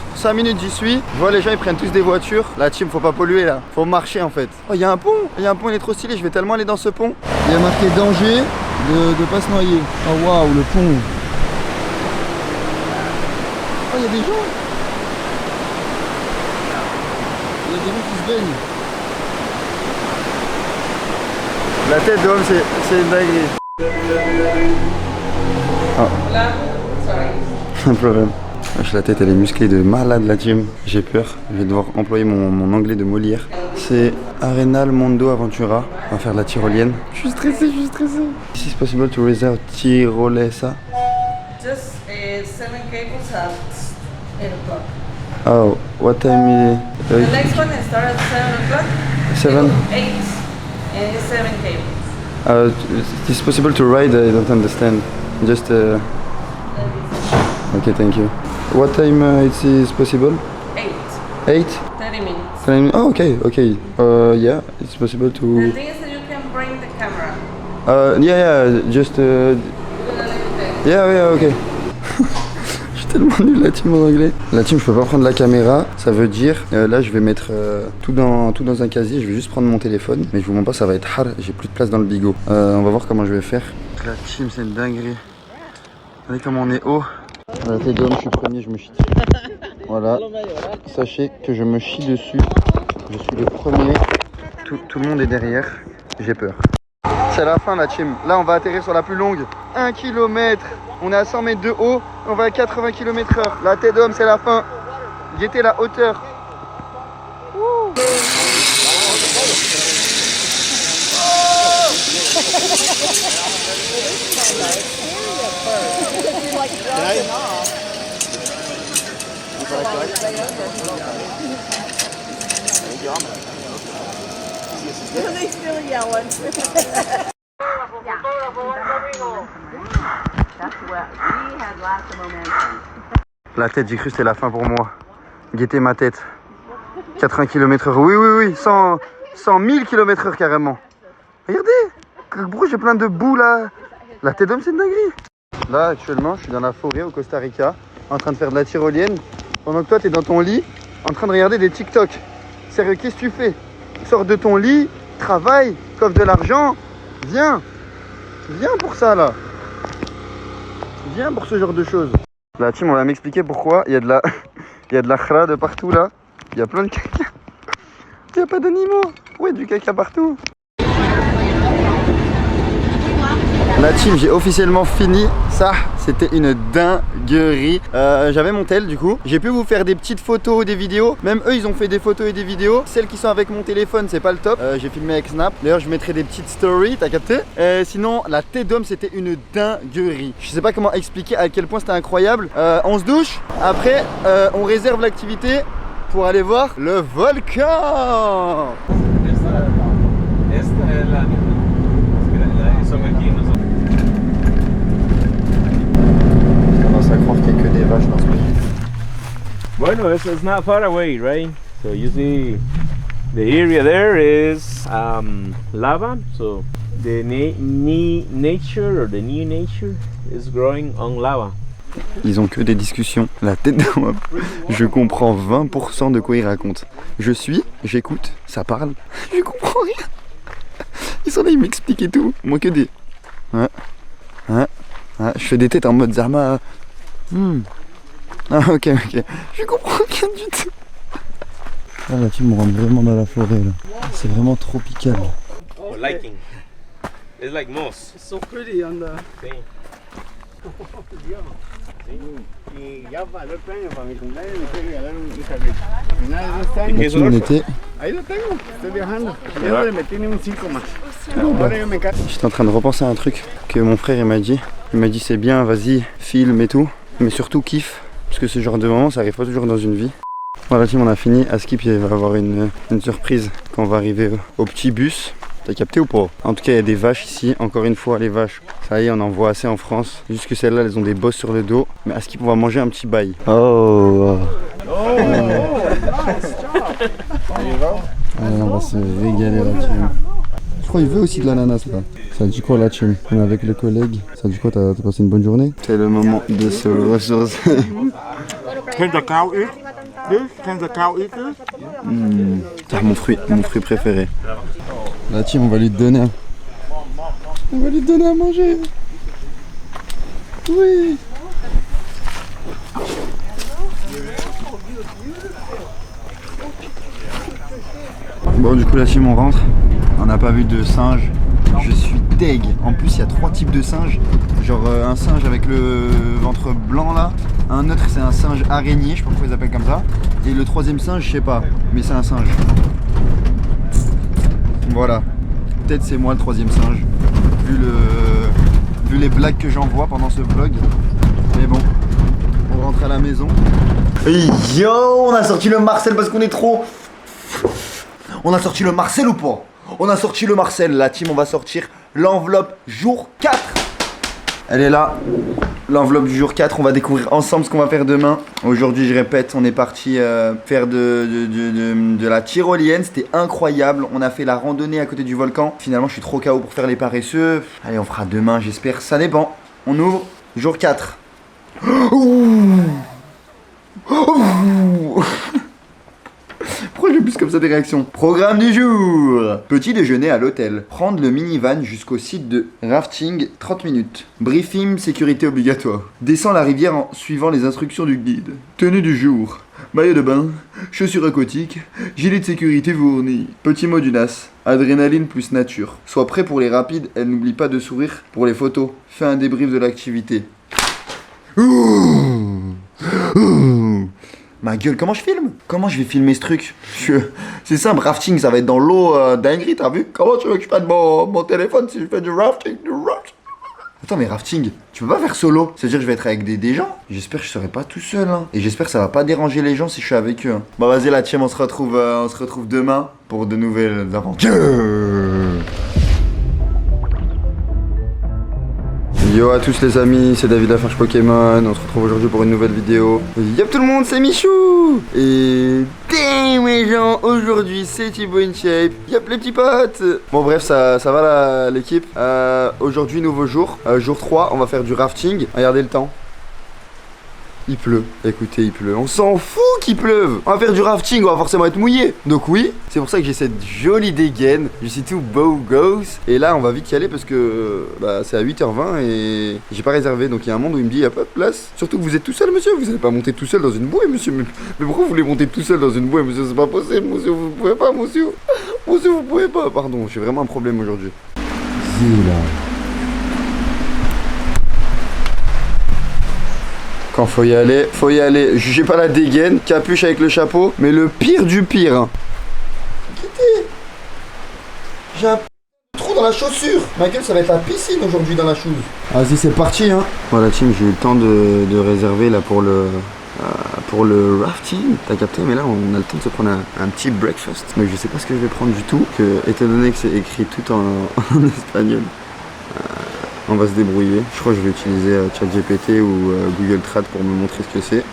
j'y suis. Je vois les gens ils prennent tous des voitures. La team faut pas polluer là, faut marcher en fait. Oh il y a un pont, il est trop stylé, je vais tellement aller dans ce pont. Il y a marqué danger de pas se noyer. Oh waouh le pont. Oh il y a des gens. Il y a des gens qui se baignent. La tête d'homme c'est une dinguerie. Oh. Un problème. La tête elle est musclée de malade la team. J'ai peur, je vais devoir employer mon anglais de Molière. C'est Arenal Mondo Aventura. On va faire de la tyrolienne. Je suis stressé. Is it possible to reserve Tirolesa? Just 7 cables at 8 o'clock. Oh, what time is The next one starts at 7 o'clock. 7? 8 and 7 cables. Is it possible to ride? I don't understand. Just Okay, thank you. What time it is possible? 8. 8? 30 minutes. 30 minutes? Oh, okay. Yeah, it's possible The to... thing is that you can bring the camera. Yeah, just... You're gonna leave it there. Yeah, okay. Je suis tellement nul la team en anglais. La team, je peux pas prendre la caméra. Ça veut dire, là, je vais mettre tout dans un casier. Je vais juste prendre mon téléphone. Mais je vous mens pas, ça va être hard. J'ai plus de place dans le bigot. On va voir comment je vais faire. La team, c'est une dinguerie. Regardez comment on est haut. La tête d'homme, je suis premier, je me chie dessus. Voilà. Sachez que je me chie dessus. Je suis le premier. Tout le monde est derrière. J'ai peur. C'est la fin la team. Là on va atterrir sur la plus longue. 1 km. On est à 100 mètres de haut. On va à 80 km/h. La tête d'homme c'est la fin. Guettez la hauteur. Wouh. They still yelling. La tête, j'ai cru que c'était la fin pour moi. Guettez ma tête. 80 km/h. Oui, oui, oui. 100 000 km/h carrément. Regardez. Pourquoi j'ai plein de boue là. La tête d'homme, c'est une dinguerie. Là, actuellement, je suis dans la forêt au Costa Rica, en train de faire de la tyrolienne. Pendant que toi, t'es dans ton lit, en train de regarder des TikTok. Sérieux, qu'est-ce que tu fais? Sors de ton lit, travaille, coffre de l'argent. Viens. Viens pour ça là. Viens pour ce genre de choses. La team, on va m'expliquer pourquoi il y a de la khra de partout là. Il y a plein de caca. Il n'y a pas d'animaux. Ouais, du caca partout. La team, j'ai officiellement fini. Ça, c'était une dinguerie. J'avais mon tel du coup. J'ai pu vous faire des petites photos, des vidéos. Même eux, ils ont fait des photos et des vidéos. Celles qui sont avec mon téléphone, c'est pas le top. J'ai filmé avec Snap. D'ailleurs, je mettrai des petites stories, t'as capté? Sinon, la tête d'homme, c'était une dinguerie. Je sais pas comment expliquer à quel point c'était incroyable. On se douche. Après, on réserve l'activité pour aller voir le volcan. À croire qu'il n'y a que des vaches dans ce pays. Bueno, it's not far away, right? So you see, the area there is lava. So the nature or the new nature is growing on lava. Ils ont que des discussions. La tête d'un homme. Je comprends 20% de quoi ils racontent. Je suis, j'écoute, ça parle. Je comprends rien. Ils sont là, ils m'expliquent et tout. Moi que des. Je fais des têtes en mode Zama. Ah ok. Je comprends rien du tout. Ah là tu me rentres vraiment dans la forêt là. C'est vraiment tropical. Oh, liking. It's like moss. It's so pretty on the thing. Y ya para el otro año, para mi cumpleaños, me quiero regalar un carrito. Finales de este año. Là-dessus, on était. Ahí lo tengo, estoy viajando. Yo le metí un 5 más. Ahora yo me encargo. J'étais en train de repenser à un truc que mon frère il m'a dit. Il m'a dit c'est bien, vas-y, filme et tout. Mais surtout kiffe. Parce que ce genre de moment, ça arrive pas toujours dans une vie. Voilà team, on a fini. Askip il va avoir une surprise quand on va arriver au petit bus. T'as capté ou pas? En tout cas il y a des vaches ici. Encore une fois les vaches. Ça y est, on en voit assez en France. Juste que celles-là elles ont des bosses sur le dos. Mais Askip on va manger un petit bail. Oh. Allez, on va se régaler la team. Je crois qu'il veut aussi de l'ananas là. Ça dit quoi la team? On est avec les collègues. Ça dit quoi? T'as passé une bonne journée? C'est le moment de se ressourcer. Mon fruit préféré. La team, on va lui donner à manger. Oui. Bon du coup la team on rentre. On n'a pas vu de singe. Je suis deg. En plus il y a 3 types de singes. Genre un singe avec le ventre blanc là. Un autre c'est un singe araignée, je sais pas pourquoi ils appellent comme ça. Et le troisième singe je sais pas, mais c'est un singe. Voilà. Peut-être c'est moi le troisième singe. Vu les blagues que j'envoie pendant ce vlog. Mais bon, on rentre à la maison. Yo, on a sorti le Marcel parce qu'on est trop... On a sorti le Marcel ou pas? On a sorti le Marcel, la team, on va sortir l'enveloppe jour 4. Elle est là, l'enveloppe du jour 4, on va découvrir ensemble ce qu'on va faire demain. Aujourd'hui, je répète, on est parti faire de la tyrolienne, c'était incroyable. On a fait la randonnée à côté du volcan. Finalement, je suis trop KO pour faire les paresseux. Allez, on fera demain, j'espère, ça dépend. On ouvre, jour 4. Pourquoi j'ai plus comme ça des réactions? Programme du jour. Petit déjeuner à l'hôtel. Prendre le minivan jusqu'au site de rafting 30 minutes. Briefing sécurité obligatoire. Descends la rivière en suivant les instructions du guide. Tenue du jour. Maillot de bain, chaussures aquatiques, gilet de sécurité fourni. Petit mot du NAS. Adrénaline plus nature. Sois prêt pour les rapides et n'oublie pas de sourire pour les photos. Fais un débrief de l'activité. Ma gueule, comment je filme? Comment je vais filmer ce truc? C'est simple, rafting, ça va être dans l'eau dinguerie, t'as vu? Comment tu veux que je prenne mon téléphone si je fais du rafting? Attends, mais rafting, tu peux pas faire solo. C'est-à-dire que je vais être avec des gens. J'espère que je serai pas tout seul. Hein. Et j'espère que ça va pas déranger les gens si je suis avec eux. Hein. Bah vas-y la team, on se retrouve demain pour de nouvelles aventures. Yo à tous les amis, c'est David Lafarge Pokémon. On se retrouve aujourd'hui pour une nouvelle vidéo. Yop tout le monde, c'est Michou. Et damn les gens, aujourd'hui c'est Thibaut InShape. Yop les petits potes. Bon bref, ça va l'équipe. Aujourd'hui nouveau jour, jour 3, on va faire du rafting. Regardez le temps. Il pleut, écoutez, il pleut. On s'en fout qu'il pleuve. On va faire du rafting, on va forcément être mouillé. Donc oui, c'est pour ça que j'ai cette jolie dégaine. Je suis tout beau gosse. Et là, on va vite y aller parce que c'est à 8h20 et j'ai pas réservé. Donc il y a un monde où il me dit, il n'y a pas de place. Surtout que vous êtes tout seul, monsieur. Vous n'allez pas monter tout seul dans une bouée, monsieur. Mais pourquoi vous voulez monter tout seul dans une bouée, monsieur? C'est pas possible, monsieur. Vous pouvez pas, monsieur. Monsieur, vous pouvez pas. Pardon, j'ai vraiment un problème aujourd'hui. Zila. Quand faut y aller, faut y aller. Jugez pas la dégaine, capuche avec le chapeau, mais le pire du pire. Hein. Quittez. J'ai un trou dans la chaussure. Ma gueule, ça va être la piscine aujourd'hui dans la chose. Vas-y, c'est parti. Hein. Voilà, team, j'ai eu le temps de réserver là pour le rafting. T'as capté, mais là, on a le temps de se prendre un petit breakfast. Mais je sais pas ce que je vais prendre du tout, étant donné que c'est écrit tout en espagnol. On va se débrouiller. Je crois que je vais utiliser ChatGPT ou Google Trad pour me montrer ce que c'est.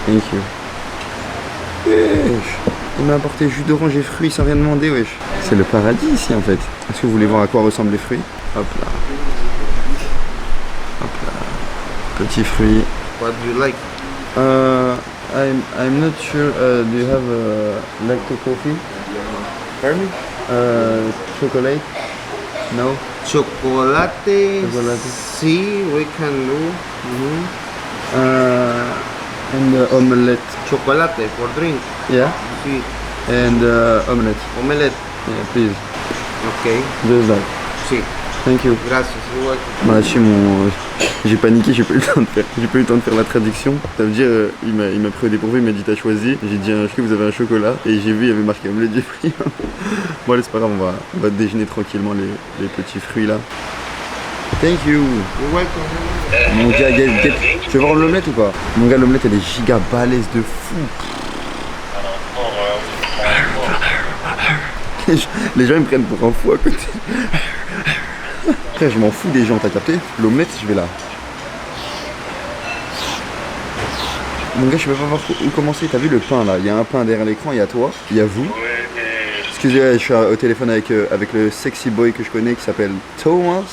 Thank you. Wesh. Il m'a apporté jus d'orange et fruits sans rien demander, wesh. C'est le paradis ici en fait. Est-ce que vous voulez voir à quoi ressemblent les fruits? Hop là. Hop là. Petits fruits. What do you like? I'm not sure. Do you have lacto coffee? Pardon? Chocolate? No? Chocolate. Si, we can do. And omelette. Chocolate for drink. Yeah? Si. And omelette. Omelette. Yeah, please. Okay. Just that. Si. Thank you. Gracias. Voilà, j'ai paniqué, j'ai pas eu le temps de faire la traduction. Ça veut dire, il m'a pris au dépourvu, il m'a dit t'as choisi. J'ai dit est-ce que vous avez un chocolat? Et j'ai vu, il y avait marqué omelette, j'ai pris. Bon allez, c'est pas grave, on va déjeuner tranquillement les petits fruits là. Thank you. You're welcome. Mon gars, tu veux voir l'omelette ou pas? Mon gars, l'omelette elle est giga balèze de fou. Les gens ils me prennent pour un fou à côté. Frère, je m'en fous des gens, t'as capté? L'omelette, je vais là. Mon gars, je peux pas voir où commencer. T'as vu le pain là? Il y a un pain derrière l'écran, il y a toi, il y a vous. Excusez-moi, je suis au téléphone avec le sexy boy que je connais qui s'appelle Thomas.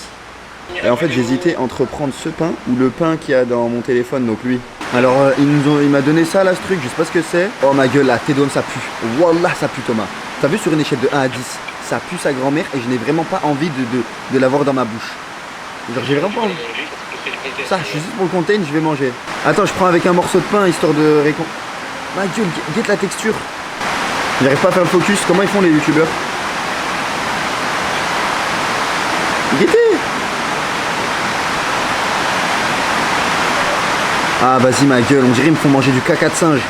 Et en fait, j'hésitais entre prendre ce pain ou le pain qu'il y a dans mon téléphone, donc lui. Alors, il m'a donné ça là, ce truc, je sais pas ce que c'est. Oh ma gueule, là, tes doigts, ça pue. Wallah, ça pue, Thomas. T'as vu sur une échelle de 1 à 10? Ça pue sa grand-mère et je n'ai vraiment pas envie de l'avoir dans ma bouche. Genre j'ai vraiment pas envie. Ça, je suis juste pour le container, je vais manger. Attends, je prends avec un morceau de pain histoire de récon... Ma gueule, guette la texture. J'arrive pas à faire le focus, comment ils font les youtubeurs? Guettez. Ah vas-y ma gueule, on dirait ils me font manger du caca de singe.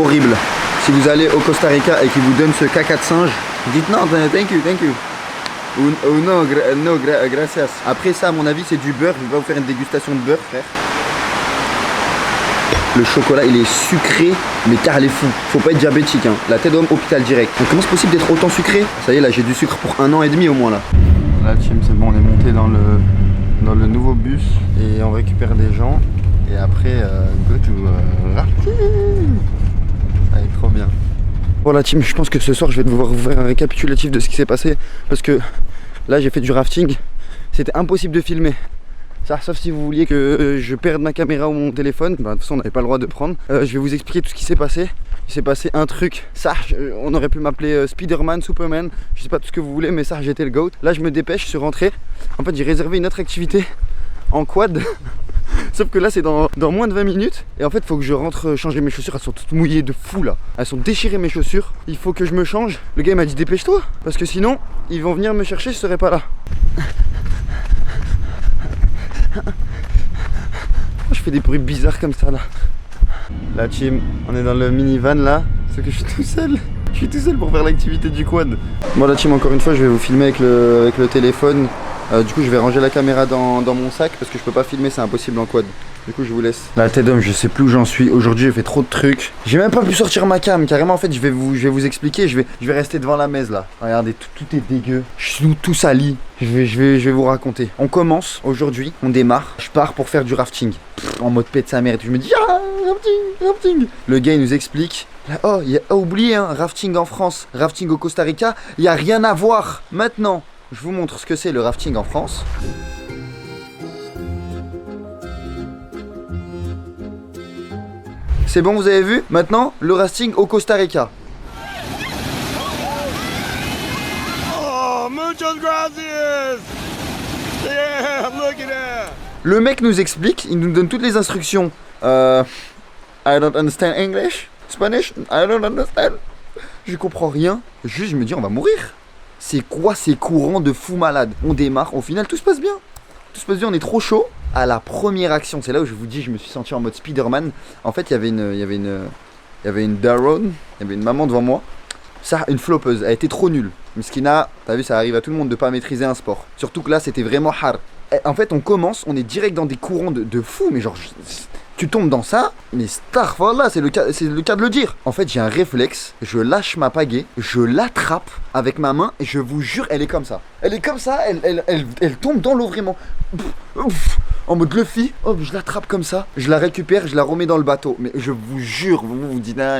Horrible. Si vous allez au Costa Rica et qu'ils vous donnent ce caca de singe, dites non, thank you. Ou non, gracias. Après ça, à mon avis, c'est du beurre. Je vais pas vous faire une dégustation de beurre, frère. Le chocolat, il est sucré, mais car les fous. Faut pas être diabétique, hein. La tête d'homme, hôpital direct. Donc, comment c'est possible d'être autant sucré? Ça y est, là, j'ai du sucre pour 1 an et demi au moins, là. Là, team, c'est bon, on est monté dans le nouveau bus et on récupère des gens. Et après, go to rafting. Allez, trop bien. Bon la team, je pense que ce soir je vais devoir vous faire un récapitulatif de ce qui s'est passé. Parce que là j'ai fait du rafting. C'était impossible de filmer. Ça, sauf si vous vouliez que je perde ma caméra ou mon téléphone. Bah, de toute façon on n'avait pas le droit de prendre. Je vais vous expliquer tout ce qui s'est passé. Il s'est passé un truc. Ça, on aurait pu m'appeler Spider-Man, Superman. Je sais pas tout ce que vous voulez, mais ça j'étais le GOAT. Là je me dépêche, je suis rentré. En fait j'ai réservé une autre activité en quad. Sauf que là c'est dans moins de 20 minutes. Et en fait faut que je rentre changer mes chaussures. Elles sont toutes mouillées de fou là. Elles sont déchirées mes chaussures. Il faut que je me change. Le gars il m'a dit dépêche-toi, parce que sinon ils vont venir me chercher, je serai pas là. fait des bruits bizarres comme ça là. La team, on est dans le minivan là, sauf que je suis tout seul. Je suis tout seul pour faire l'activité du quad. Bon la team, encore une fois je vais vous filmer avec le téléphone. Du coup je vais ranger la caméra dans mon sac parce que je peux pas filmer, c'est impossible en quad. Du coup je vous laisse. La tête d'homme, je sais plus où j'en suis. Aujourd'hui j'ai fait trop de trucs. J'ai même pas pu sortir ma cam. Carrément en fait je vais vous expliquer. Je vais rester devant la mesa là. Regardez, tout est dégueu. Je suis tout sali. Je vais vous raconter. On commence aujourd'hui, on démarre. Je pars pour faire du rafting. En mode pète sa mère et tout. Je me dis ah rafting. Le gars il nous explique. Oh, il a oublié hein, rafting en France, rafting au Costa Rica, il n'y a rien à voir. Maintenant, je vous montre ce que c'est le rafting en France. C'est bon, vous avez vu? Maintenant, le rafting au Costa Rica. Oh, muchas gracias! Yeah, look at that! Le mec nous explique, il nous donne toutes les instructions. I don't understand English. Spanish, I don't understand. Je comprends rien. Juste, je me dis, on va mourir. C'est quoi ces courants de fous malades? On démarre, au final, tout se passe bien. Tout se passe bien, on est trop chaud. À la première action, c'est là où je vous dis, je me suis senti en mode Spider-Man. En fait, il y avait une daronne, il y avait une maman devant moi. Ça, une floppeuse, elle était trop nulle. Miskina, t'as vu, ça arrive à tout le monde de pas maîtriser un sport. Surtout que là, c'était vraiment hard. En fait, on commence, on est direct dans des courants de fous, mais genre... Tu tombes dans ça, mais star, voilà, c'est le cas de le dire. En fait, j'ai un réflexe, je lâche ma pagaie, je l'attrape avec ma main et je vous jure, elle est comme ça. Elle est comme ça, elle tombe dans l'eau vraiment. En mode Luffy, hop, je l'attrape comme ça, je la récupère, je la remets dans le bateau. Mais je vous jure, vous dites, ah,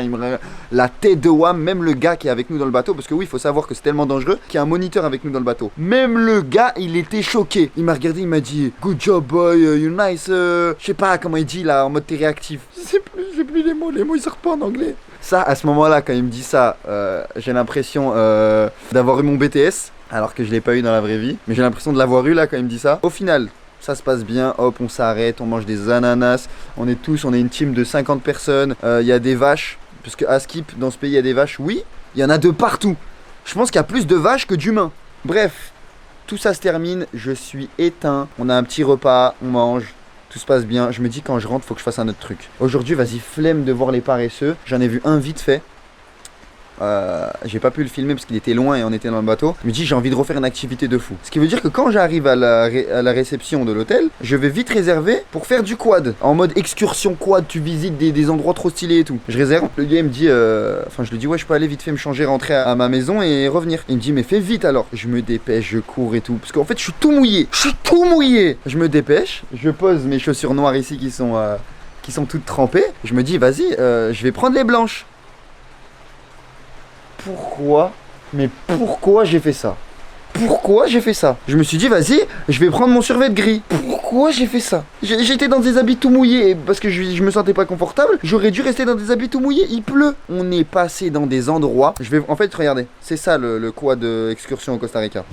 la tête de Wham, même le gars qui est avec nous dans le bateau, parce que oui, il faut savoir que c'est tellement dangereux qu'il y a un moniteur avec nous dans le bateau. Même le gars, il était choqué. Il m'a regardé, il m'a dit, good job boy, you nice, je sais pas comment il dit là, en mode t'es réactif. J'ai plus les mots ils sortent pas en anglais. Ça, à ce moment-là, quand il me dit ça, j'ai l'impression d'avoir eu mon BTS, alors que je l'ai pas eu dans la vraie vie. Mais j'ai l'impression de l'avoir eu là quand il me dit ça. Au final, ça se passe bien, hop, on s'arrête, on mange des ananas. On est une team de 50 personnes. Il y a des vaches, parce que à Skip, dans ce pays, il y a des vaches. Oui, il y en a de partout. Je pense qu'il y a plus de vaches que d'humains. Bref, tout ça se termine, je suis éteint. On a un petit repas, on mange. Tout se passe bien, je me dis quand je rentre, faut que je fasse un autre truc. Aujourd'hui, vas-y, flemme de voir les paresseux. J'en ai vu un vite fait. J'ai pas pu le filmer parce qu'il était loin et on était dans le bateau. Je me dis j'ai envie de refaire une activité de fou. Ce qui veut dire que quand j'arrive à la réception de l'hôtel, je vais vite réserver pour faire du quad. En mode excursion quad, tu visites des endroits trop stylés et tout. Je réserve, le gars il me dit, je lui dis ouais je peux aller vite fait me changer, rentrer à ma maison et revenir. Il me dit mais fais vite alors. Je me dépêche, je cours et tout. Parce qu'en fait je suis tout mouillé. Je me dépêche, je pose mes chaussures noires ici qui sont toutes trempées. Je me dis vas-y, je vais prendre les blanches. Pourquoi j'ai fait ça? Je me suis dit vas-y, je vais prendre mon survêt gris. Pourquoi j'ai fait ça? J'étais dans des habits tout mouillés parce que je me sentais pas confortable. J'aurais dû rester dans des habits tout mouillés, il pleut. On est passé dans des endroits. En fait, regardez, c'est ça le quad excursion au Costa Rica.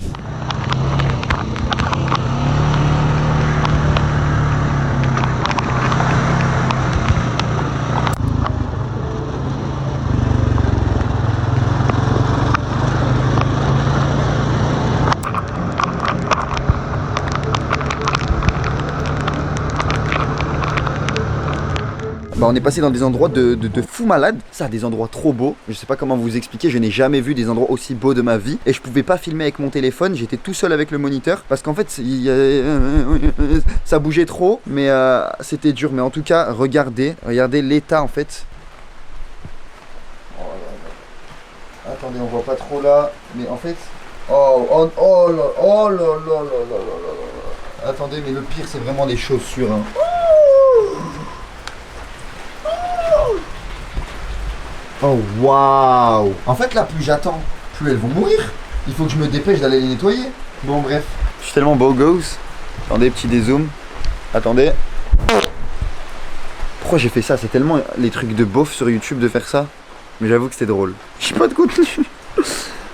On est passé dans des endroits de fous malades. Ça, des endroits trop beaux. Je sais pas comment vous expliquer, je n'ai jamais vu des endroits aussi beaux de ma vie. Et je pouvais pas filmer avec mon téléphone, j'étais tout seul avec le moniteur. Parce qu'en fait, ça bougeait trop. Mais c'était dur. Mais en tout cas, regardez l'état en fait. Attendez, on voit pas trop là. Mais en fait... Oh là là. Attendez, mais le pire c'est vraiment les chaussures. Hein. Oh waouh! En fait là plus j'attends, plus elles vont mourir. Il faut que je me dépêche d'aller les nettoyer. Bon bref. Je suis tellement beau gosse. Attendez, petit dézoom. Attendez. Pourquoi j'ai fait ça? C'est tellement les trucs de beauf sur YouTube de faire ça. Mais j'avoue que c'était drôle. J'ai pas de contenu.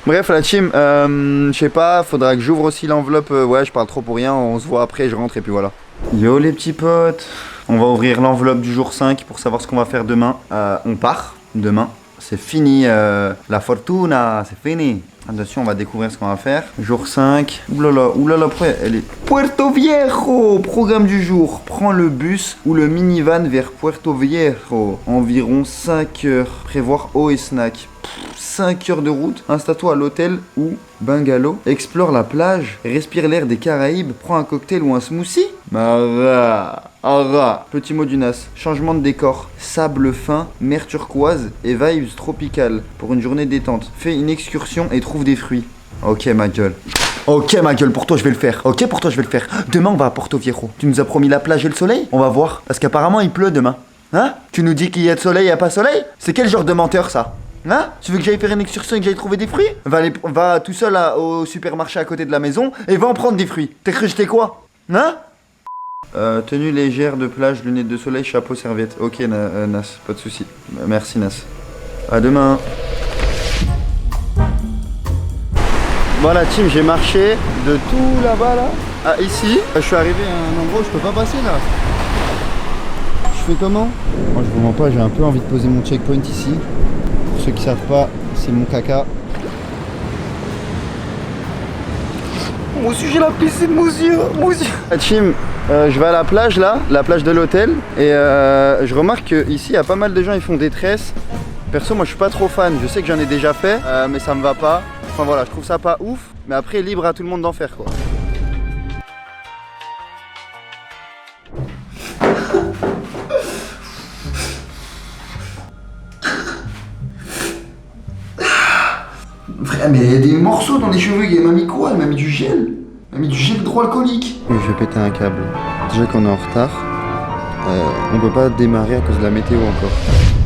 Bref la team, je sais pas, faudra que j'ouvre aussi l'enveloppe. Ouais, je parle trop pour rien, on se voit après, je rentre et puis voilà. Yo les petits potes. On va ouvrir l'enveloppe du jour 5 pour savoir ce qu'on va faire demain. On part demain. C'est fini, la fortuna, c'est fini. Attention, on va découvrir ce qu'on va faire. Jour 5. Oulala, après, elle est... Puerto Viejo. Programme du jour. Prends le bus ou le minivan vers Puerto Viejo. Environ 5 heures. Prévoir eau et snack. 5 heures de route. Installe-toi à l'hôtel ou bungalow. Explore la plage. Respire l'air des Caraïbes. Prends un cocktail ou un smoothie. Petit mot du NAS. Changement de décor. Sable fin, mer turquoise et vibes tropicales. Pour une journée détente. Fais une excursion et trouve des fruits. Ok ma gueule. Ok ma gueule, pour toi je vais le faire. Ok, pour toi je vais le faire. Demain on va à Porto Viejo. Tu nous as promis la plage et le soleil? On va voir. Parce qu'apparemment il pleut demain. Hein? Tu nous dis qu'il y a de soleil, il n'y a pas soleil? C'est quel genre de menteur ça? Hein? Tu veux que j'aille faire une excursion et que j'aille trouver des fruits? Va tout seul au supermarché à côté de la maison et va en prendre des fruits. T'as cru que j'étais quoi? Hein? Tenue légère de plage, lunettes de soleil, chapeau, serviette. Ok Nas, pas de soucis. Merci Nas. À demain. Voilà Tim, j'ai marché de tout là-bas là à ici. Je suis arrivé à un endroit où je peux pas passer là. Je fais comment? Moi je vous mens pas, j'ai un peu envie de poser mon checkpoint ici. Pour ceux qui savent pas, c'est mon caca. Moi aussi j'ai la piscine, mon yeux. Tim, je vais à la plage là, la plage de l'hôtel. Et je remarque qu'ici il y a pas mal de gens, ils font des tresses. Perso moi je suis pas trop fan, je sais que j'en ai déjà fait, mais ça me va pas. Enfin voilà, je trouve ça pas ouf, mais après libre à tout le monde d'en faire quoi. Frère, mais il y a des morceaux dans les cheveux, elle m'a mis quoi? Elle m'a mis du gel. Elle m'a mis du gel hydroalcoolique. Je vais péter un câble. Déjà qu'on est en retard, on peut pas démarrer à cause de la météo encore.